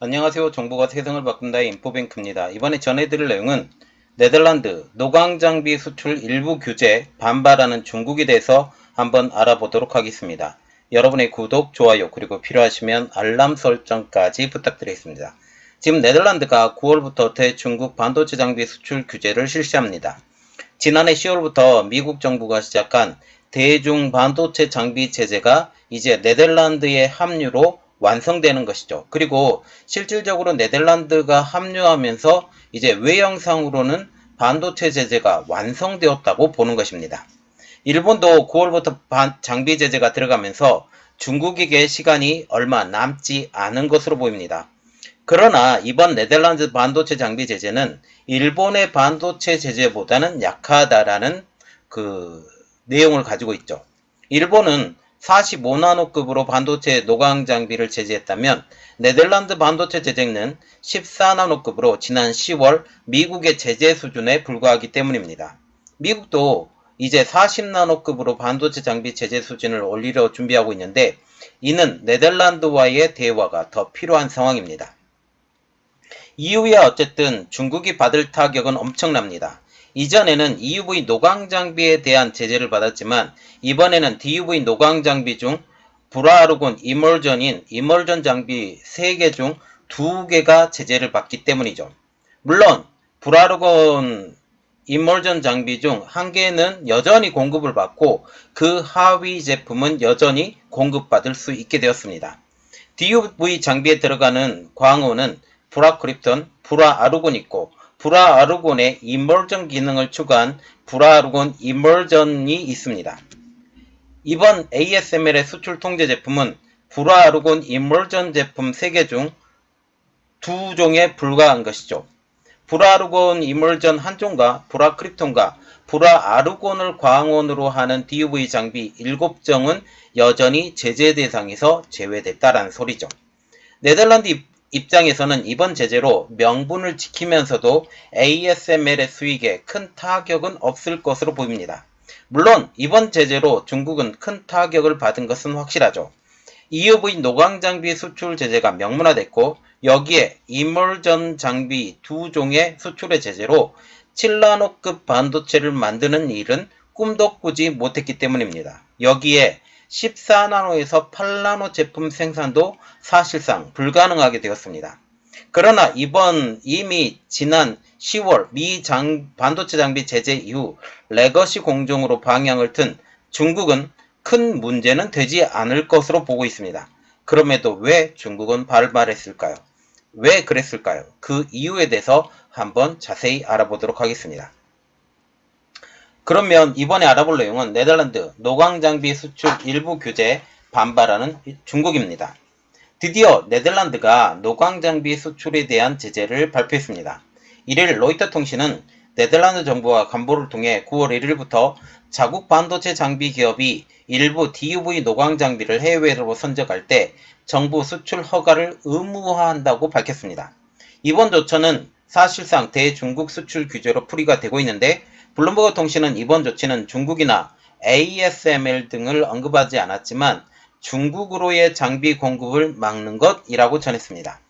안녕하세요. 정보가 세상을 바꾼다의 인포뱅크입니다. 이번에 전해드릴 내용은 네덜란드 노광장비 수출 일부 규제 반발하는 중국에 대해서 한번 알아보도록 하겠습니다. 여러분의 구독, 좋아요, 그리고 필요하시면 알람 설정까지 부탁드리겠습니다. 지금 네덜란드가 9월부터 대중국 반도체 장비 수출 규제를 실시합니다. 지난해 10월부터 미국 정부가 시작한 대중 반도체 장비 제재가 이제 네덜란드의 합류로 완성되는 것이죠. 그리고 실질적으로 네덜란드가 합류하면서 이제 외형상으로는 반도체 제재가 완성되었다고 보는 것입니다. 일본도 9월부터 장비 제재가 들어가면서 중국에게 시간이 얼마 남지 않은 것으로 보입니다. 그러나 이번 네덜란드 반도체 장비 제재는 일본의 반도체 제재보다는 약하다라는 내용을 가지고 있죠. 일본은 45나노급으로 반도체 노광 장비를 제재했다면 네덜란드 반도체 제재는 14나노급으로 지난 10월 미국의 제재 수준에 불과하기 때문입니다. 미국도 이제 40나노급으로 반도체 장비 제재 수준을 올리려 준비하고 있는데 이는 네덜란드와의 대화가 더 필요한 상황입니다. 이후에 어쨌든 중국이 받을 타격은 엄청납니다. 이전에는 EUV 노광 장비에 대한 제재를 받았지만 이번에는 DUV 노광 장비 중 불화르곤 이멀전인 이멀전 장비 3개 중 2개가 제재를 받기 때문이죠. 물론 불화르곤 이멀전 장비 중 1개는 여전히 공급을 받고 그 하위 제품은 여전히 공급받을 수 있게 되었습니다. DUV 장비에 들어가는 광호는 브라크립톤, 브라아르곤 있고 브라아르곤에 이멀전 기능을 추가한 브라아르곤 이멀전이 있습니다. 이번 ASML의 수출 통제 제품은 브라아르곤 이멀전 제품 3개 중 2종에 불과한 것이죠. 브라아르곤 이멀전 한 종과 브라크립톤과 브라아르곤을 광원으로 하는 DUV 장비 7종은 여전히 제재 대상에서 제외됐다는 소리죠. 네덜란드 입장에서는 이번 제재로 명분을 지키면서도 ASML의 수익에 큰 타격은 없을 것으로 보입니다. 물론 이번 제재로 중국은 큰 타격을 받은 것은 확실하죠. EUV 노광 장비 수출 제재가 명문화됐고 여기에 이멀전 장비 2종의 수출의 제재로 7나노급 반도체를 만드는 일은 꿈도 꾸지 못했기 때문입니다. 여기에 14나노에서 8나노 제품 생산도 사실상 불가능하게 되었습니다. 그러나 이미 지난 10월 미 반도체 장비 제재 이후 레거시 공정으로 방향을 튼 중국은 큰 문제는 되지 않을 것으로 보고 있습니다. 그럼에도 왜 중국은 발발했을까요? 왜 그랬을까요? 그 이유에 대해서 한번 자세히 알아보도록 하겠습니다. 그러면 이번에 알아볼 내용은 네덜란드 노광장비 수출 일부 규제 반발하는 중국입니다. 드디어 네덜란드가 노광장비 수출에 대한 제재를 발표했습니다. 이를 로이터 통신은 네덜란드 정부와 간보를 통해 9월 1일부터 자국 반도체 장비 기업이 일부 DUV 노광 장비를 해외로 선적할 때 정부 수출 허가를 의무화한다고 밝혔습니다. 이번 조처는 사실상 대중국 수출 규제로 풀이가 되고 있는데 블룸버그 통신은 이번 조치는 중국이나 ASML 등을 언급하지 않았지만 중국으로의 장비 공급을 막는 것이라고 전했습니다.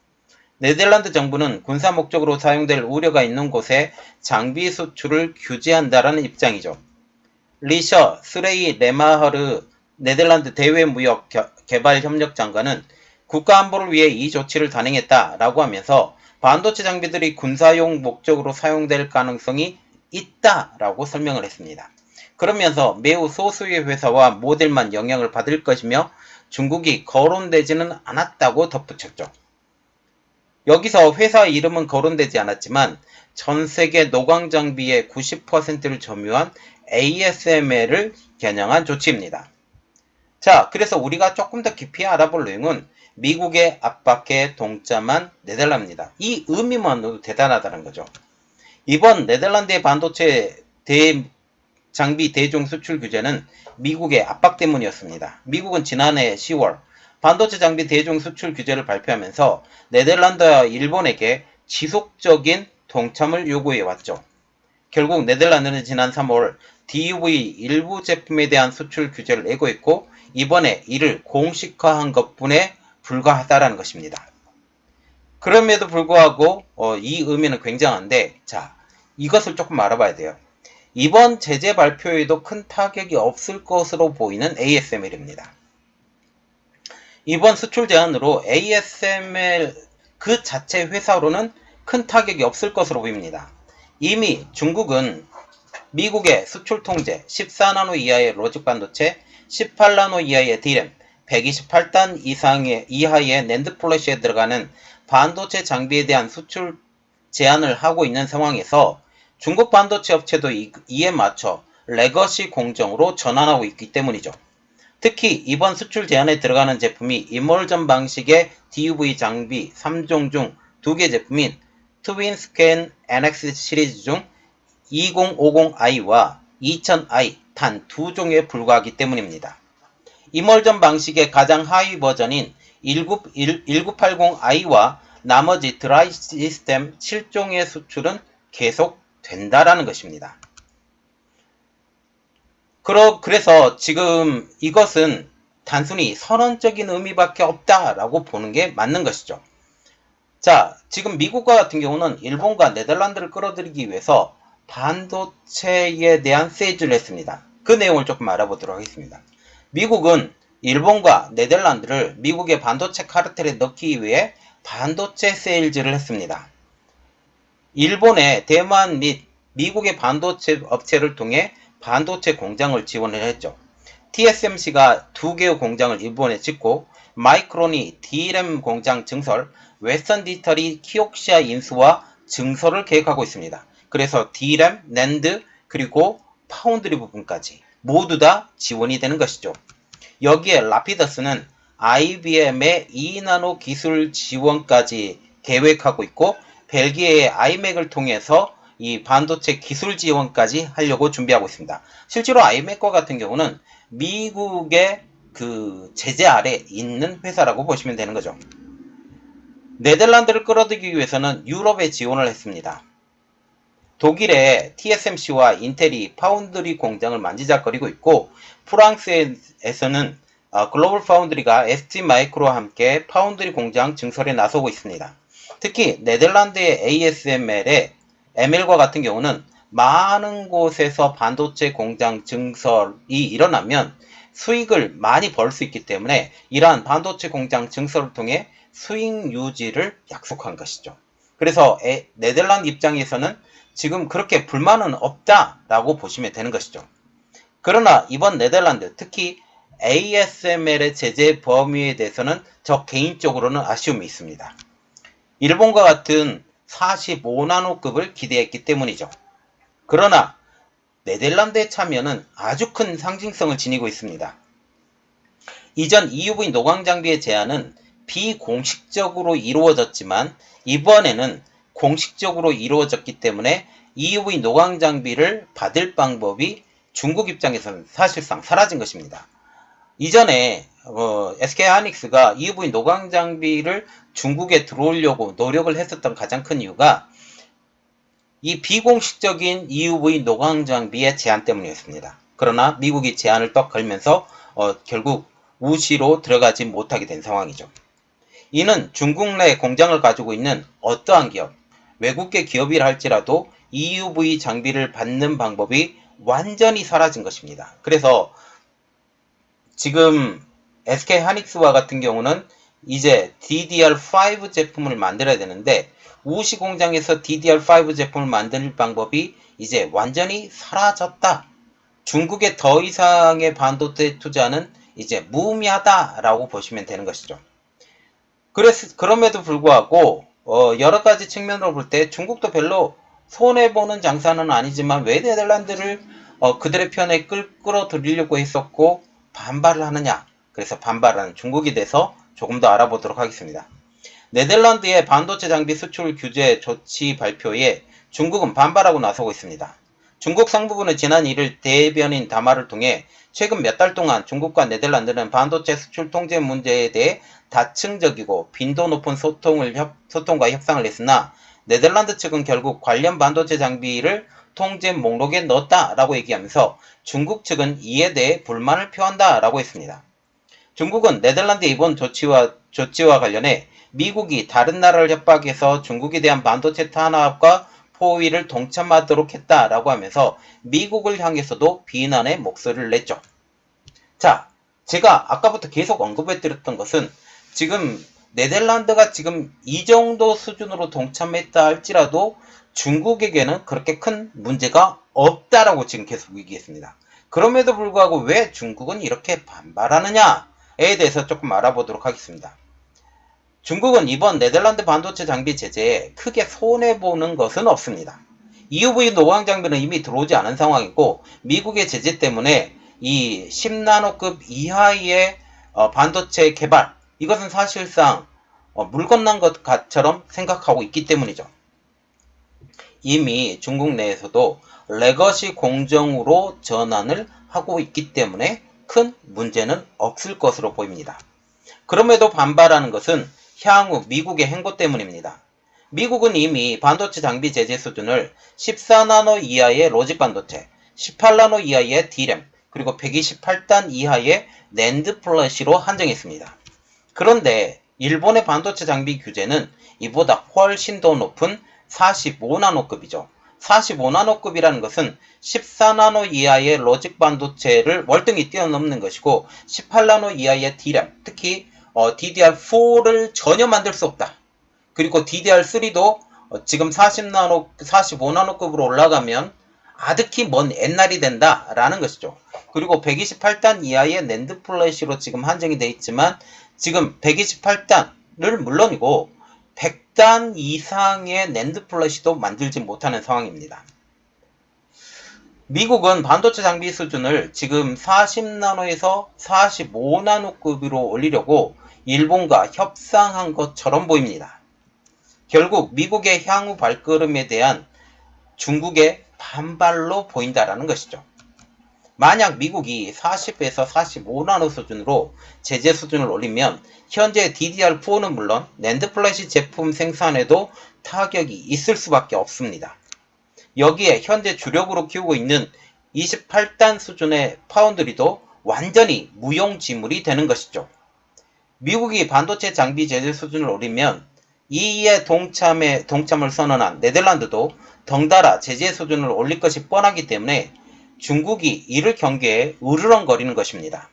네덜란드 정부는 군사 목적으로 사용될 우려가 있는 곳에 장비 수출을 규제한다라는 입장이죠. 리셔 스레이 레마허르 네덜란드 대외무역 개발협력 장관은 국가안보를 위해 이 조치를 단행했다라고 하면서 반도체 장비들이 군사용 목적으로 사용될 가능성이 있다라고 설명을 했습니다. 그러면서 매우 소수의 회사와 모델만 영향을 받을 것이며 중국이 거론되지는 않았다고 덧붙였죠. 여기서 회사 이름은 거론되지 않았지만 전세계 노광 장비의 90%를 점유한 ASML을 겨냥한 조치입니다. 자, 그래서 우리가 조금 더 깊이 알아볼 내용은 미국의 압박에 동참한 네덜란드입니다. 이 의미만으로도 대단하다는 거죠. 이번 네덜란드의 반도체 장비 대중 수출 규제는 미국의 압박 때문이었습니다. 미국은 지난해 10월 반도체 장비 대중 수출 규제를 발표하면서 네덜란드와 일본에게 지속적인 동참을 요구해왔죠. 결국 네덜란드는 지난 3월 DUV 일부 제품에 대한 수출 규제를 예고했고 이번에 이를 공식화한 것뿐에 불과하다는 것입니다. 그럼에도 불구하고 이 의미는 굉장한데, 자, 이것을 조금 알아봐야 돼요. 이번 제재 발표에도 큰 타격이 없을 것으로 보이는 ASML입니다. 이번 수출 제한으로 ASML 그 자체 회사로는 큰 타격이 없을 것으로 보입니다. 이미 중국은 미국의 수출 통제 14나노 이하의 로직 반도체, 18나노 이하의 D램, 128단 이하의 낸드 플래시에 들어가는 반도체 장비에 대한 수출 제한을 하고 있는 상황에서 중국 반도체 업체도 이에 맞춰 레거시 공정으로 전환하고 있기 때문이죠. 특히 이번 수출 제한에 들어가는 제품이 이몰전 방식의 DUV 장비 3종 중 2개 제품인 트윈스캔 NX 시리즈 중 2050i와 2000i 단 2종에 불과하기 때문입니다. 이몰전 방식의 가장 하위 버전인 1980i와 나머지 드라이 시스템 7종의 수출은 계속 된다라는 것입니다. 그래서 지금 이것은 단순히 선언적인 의미밖에 없다라고 보는 게 맞는 것이죠. 자, 지금 미국과 같은 경우는 일본과 네덜란드를 끌어들이기 위해서 반도체에 대한 세일즈를 했습니다. 그 내용을 조금 알아보도록 하겠습니다. 미국은 일본과 네덜란드를 미국의 반도체 카르텔에 넣기 위해 반도체 세일즈를 했습니다. 일본의 대만 및 미국의 반도체 업체를 통해 반도체 공장을 지원을 했죠. TSMC가 2개의 공장을 일본에 짓고 마이크론이 D램 공장 증설, 웨스턴 디지털이 키옥시아 인수와 증설을 계획하고 있습니다. 그래서 D램, 낸드, 그리고 파운드리 부분까지 모두 다 지원이 되는 것이죠. 여기에 라피더스는 IBM의 2나노 기술 지원까지 계획하고 있고 벨기에의 아이맥을 통해서 이 반도체 기술 지원까지 하려고 준비하고 있습니다. 실제로 아이맥과 같은 경우는 미국의 그 제재 아래 있는 회사라고 보시면 되는 거죠. 네덜란드를 끌어들이기 위해서는 유럽에 지원을 했습니다. 독일의 TSMC와 인텔이 파운드리 공장을 만지작거리고 있고 프랑스에서는 글로벌 파운드리가 ST 마이크로와 함께 파운드리 공장 증설에 나서고 있습니다. 특히 네덜란드의 ASML의 ML과 같은 경우는 많은 곳에서 반도체 공장 증설이 일어나면 수익을 많이 벌 수 있기 때문에 이러한 반도체 공장 증설을 통해 수익 유지를 약속한 것이죠. 그래서 네덜란드 입장에서는 지금 그렇게 불만은 없다라고 보시면 되는 것이죠. 그러나 이번 네덜란드, 특히 ASML의 제재 범위에 대해서는 저 개인적으로는 아쉬움이 있습니다. 일본과 같은 45나노급을 기대했기 때문이죠. 그러나 네덜란드의 참여는 아주 큰 상징성을 지니고 있습니다. 이전 EUV 노광 장비의 제한은 비공식적으로 이루어졌지만 이번에는 공식적으로 이루어졌기 때문에 EUV 노광 장비를 받을 방법이 중국 입장에서는 사실상 사라진 것입니다. 이전에 SK하이닉스가 EUV 노광 장비를 중국에 들어오려고 노력을 했었던 가장 큰 이유가 이 비공식적인 EUV 노광 장비의 제한 때문이었습니다. 그러나 미국이 제한을 떡 걸면서 결국 우시로 들어가지 못하게 된 상황이죠. 이는 중국 내 공장을 가지고 있는 어떠한 기업, 외국계 기업이라 할지라도 EUV 장비를 받는 방법이 완전히 사라진 것입니다. 그래서 지금 SK하이닉스와 같은 경우는 이제 DDR5 제품을 만들어야 되는데 우시 공장에서 DDR5 제품을 만들 방법이 이제 완전히 사라졌다. 중국에 더 이상의 반도체 투자는 이제 무의미하다라고 보시면 되는 것이죠. 그럼에도 불구하고 여러 가지 측면으로 볼 때 중국도 별로 손해보는 장사는 아니지만 왜 네덜란드를 그들의 편에 끌어들이려고 했었고 반발을 하느냐. 그래서 반발하는 중국에 대해서 조금 더 알아보도록 하겠습니다. 네덜란드의 반도체 장비 수출 규제 조치 발표에 중국은 반발하고 나서고 있습니다. 중국 상부부는 지난 1일 대변인 담화를 통해 최근 몇 달 동안 중국과 네덜란드는 반도체 수출 통제 문제에 대해 다층적이고 빈도 높은 소통과 협상을 했으나 네덜란드 측은 결국 관련 반도체 장비를 통제 목록에 넣었다라고 얘기하면서 중국 측은 이에 대해 불만을 표한다라고 했습니다. 중국은 네덜란드의 이번 조치와 관련해 미국이 다른 나라를 협박해서 중국에 대한 반도체 탄압과 포위를 동참하도록 했다라고 하면서 미국을 향해서도 비난의 목소리를 냈죠. 자, 제가 아까부터 계속 언급해드렸던 것은 지금 네덜란드가 지금 이 정도 수준으로 동참했다 할지라도 중국에게는 그렇게 큰 문제가 없다라고 지금 계속 얘기했습니다. 그럼에도 불구하고 왜 중국은 이렇게 반발하느냐에 대해서 조금 알아보도록 하겠습니다. 중국은 이번 네덜란드 반도체 장비 제재에 크게 손해보는 것은 없습니다. EUV 노광 장비는 이미 들어오지 않은 상황이고 미국의 제재 때문에 이 10나노급 이하의 반도체 개발, 이것은 사실상 물 건넌 것처럼 생각하고 있기 때문이죠. 이미 중국 내에서도 레거시 공정으로 전환을 하고 있기 때문에 큰 문제는 없을 것으로 보입니다. 그럼에도 반발하는 것은 향후 미국의 행보 때문입니다. 미국은 이미 반도체 장비 제재 수준을 14나노 이하의 로직 반도체, 18나노 이하의 D램, 그리고 128단 이하의 낸드 플래시로 한정했습니다. 그런데 일본의 반도체 장비 규제는 이보다 훨씬 더 높은 45나노급이죠. 45나노급이라는 것은 14나노 이하의 로직 반도체를 월등히 뛰어넘는 것이고 18나노 이하의 D램, 특히 DDR4를 전혀 만들 수 없다. 그리고 DDR3도 지금 45나노급으로 올라가면 아득히 먼 옛날이 된다라는 것이죠. 그리고 128단 이하의 낸드 플래시로 지금 한정이 되어 있지만 지금 128단을 물론이고 100단 이상의 낸드 플래시도 만들지 못하는 상황입니다. 미국은 반도체 장비 수준을 지금 40나노에서 45나노급으로 올리려고 일본과 협상한 것처럼 보입니다. 결국 미국의 향후 발걸음에 대한 중국의 반발로 보인다라는 것이죠. 만약 미국이 40에서 45나노 수준으로 제재 수준을 올리면 현재 DDR4는 물론 낸드 플래시 제품 생산에도 타격이 있을 수밖에 없습니다. 여기에 현재 주력으로 키우고 있는 28단 수준의 파운드리도 완전히 무용지물이 되는 것이죠. 미국이 반도체 장비 제재 수준을 올리면 이에 동참을 선언한 네덜란드도 덩달아 제재 수준을 올릴 것이 뻔하기 때문에 중국이 이를 경계해 으르렁거리는 것입니다.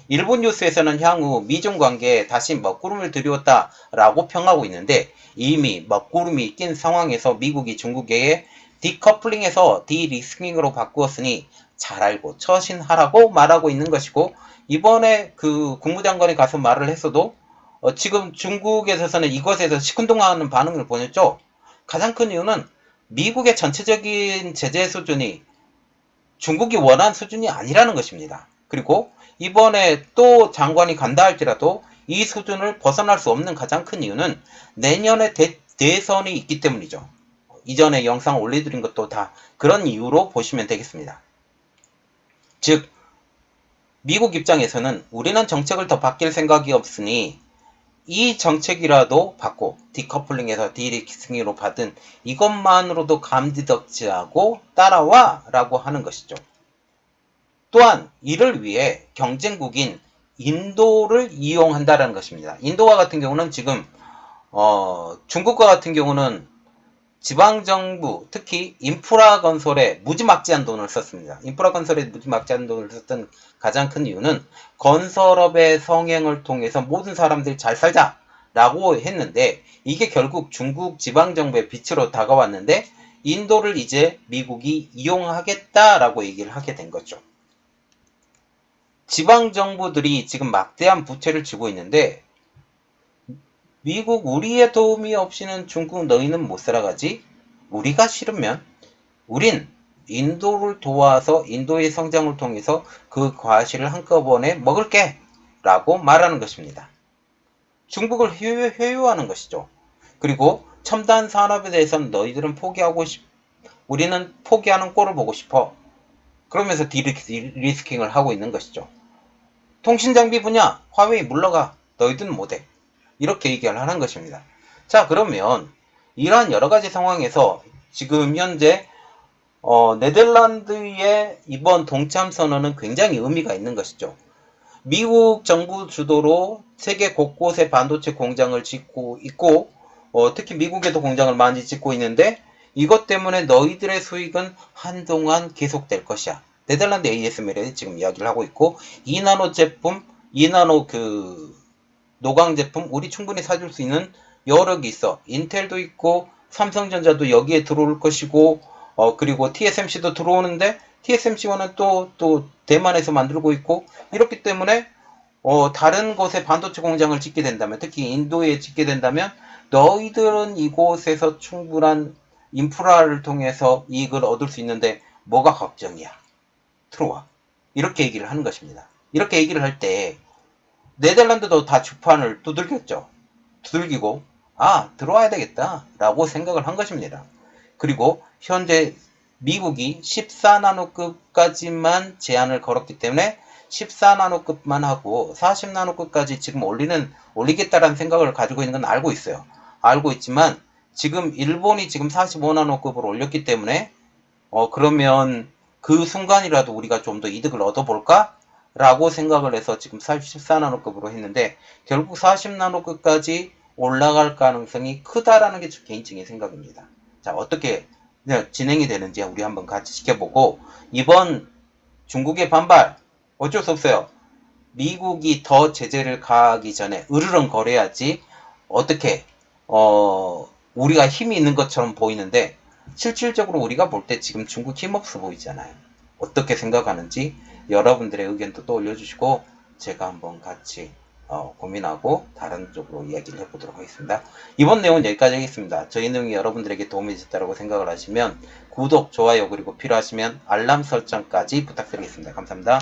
일본 뉴스에서는 향후 미중 관계에 다시 먹구름을 들이웠다라고 평하고 있는데 이미 먹구름이 낀 상황에서 미국이 중국에게 디커플링에서 디리스킹으로 바꾸었으니 잘 알고 처신하라고 말하고 있는 것이고, 이번에 그 국무장관이 가서 말을 했어도 지금 중국에서는 이것에서 시큰둥하는 반응을 보였죠. 가장 큰 이유는 미국의 전체적인 제재 수준이 중국이 원하는 수준이 아니라는 것입니다. 그리고 이번에 또 장관이 간다 할지라도 이 수준을 벗어날 수 없는 가장 큰 이유는 내년에 대선이 있기 때문이죠. 이전에 영상 올려드린 것도 다 그런 이유로 보시면 되겠습니다. 즉, 미국 입장에서는 우리는 정책을 더 바뀔 생각이 없으니 이 정책이라도 받고 디커플링에서 디리스킹으로 받은 이것만으로도 감지덕지하고 따라와 라고 하는 것이죠. 또한 이를 위해 경쟁국인 인도를 이용한다라는 것입니다. 인도와 같은 경우는 지금 중국과 같은 경우는 지방정부, 특히 인프라 건설에 무지막지한 돈을 썼습니다. 인프라 건설에 무지막지한 돈을 썼던 가장 큰 이유는 건설업의 성행을 통해서 모든 사람들이 잘 살자 라고 했는데, 이게 결국 중국 지방정부의 빛으로 다가왔는데 인도를 이제 미국이 이용하겠다라고 얘기를 하게 된 거죠. 지방정부들이 지금 막대한 부채를 지고 있는데 미국 우리의 도움이 없이는 중국 너희는 못 살아가지? 우리가 싫으면 우린 인도를 도와서 인도의 성장을 통해서 그 과실을 한꺼번에 먹을게 라고 말하는 것입니다. 중국을 회유하는 것이죠. 그리고 첨단 산업에 대해서는 너희들은 우리는 포기하는 꼴을 보고 싶어. 그러면서 디리스킹을 하고 있는 것이죠. 통신장비 분야 화웨이 물러가. 너희들은 못해. 이렇게 얘기를 하는 것입니다. 자, 그러면 이러한 여러가지 상황에서 지금 현재 네덜란드의 이번 동참 선언은 굉장히 의미가 있는 것이죠. 미국 정부 주도로 세계 곳곳에 반도체 공장을 짓고 있고, 특히 미국에도 공장을 많이 짓고 있는데, 이것 때문에 너희들의 수익은 한동안 계속될 것이야. 네덜란드 ASML에 지금 이야기를 하고 있고, 2나노 제품, 2나노 노광 제품, 우리 충분히 사줄 수 있는 여러 개 있어. 인텔도 있고, 삼성전자도 여기에 들어올 것이고, 그리고 TSMC도 들어오는데, TSMC와는 또 대만에서 만들고 있고, 이렇기 때문에 다른 곳에 반도체 공장을 짓게 된다면, 특히 인도에 짓게 된다면, 너희들은 이곳에서 충분한 인프라를 통해서 이익을 얻을 수 있는데 뭐가 걱정이야? 들어와. 이렇게 얘기를 하는 것입니다. 이렇게 얘기를 할 때 네덜란드도 다 주판을 두들겼죠. 두들기고 들어와야 되겠다 라고 생각을 한 것입니다. 그리고 현재 미국이 14나노급까지만 제한을 걸었기 때문에 14나노급만 하고 40나노급까지 지금 올리겠다라는 생각을 가지고 있는 건 알고 있어요. 알고 있지만 지금 일본이 지금 45나노급으로 올렸기 때문에 그러면 그 순간이라도 우리가 좀 더 이득을 얻어볼까? 라고 생각을 해서 지금 14나노급으로 했는데 결국 40나노급까지 올라갈 가능성이 크다라는 게 개인적인 생각입니다. 자, 어떻게 진행이 되는지 우리 한번 같이 지켜보고 이번 중국의 반발 어쩔 수 없어요. 미국이 더 제재를 가하기 전에 으르렁 거려야지 어떻게 우리가 힘이 있는 것처럼 보이는데 실질적으로 우리가 볼 때 지금 중국 힘없어 보이잖아요. 어떻게 생각하는지 여러분들의 의견도 또 올려주시고 제가 한번 같이 고민하고 다른 쪽으로 이야기를 해보도록 하겠습니다. 이번 내용은 여기까지 하겠습니다. 저희 내용이 여러분들에게 도움이 됐다고 생각을 하시면 구독, 좋아요 그리고 필요하시면 알람 설정까지 부탁드리겠습니다. 감사합니다.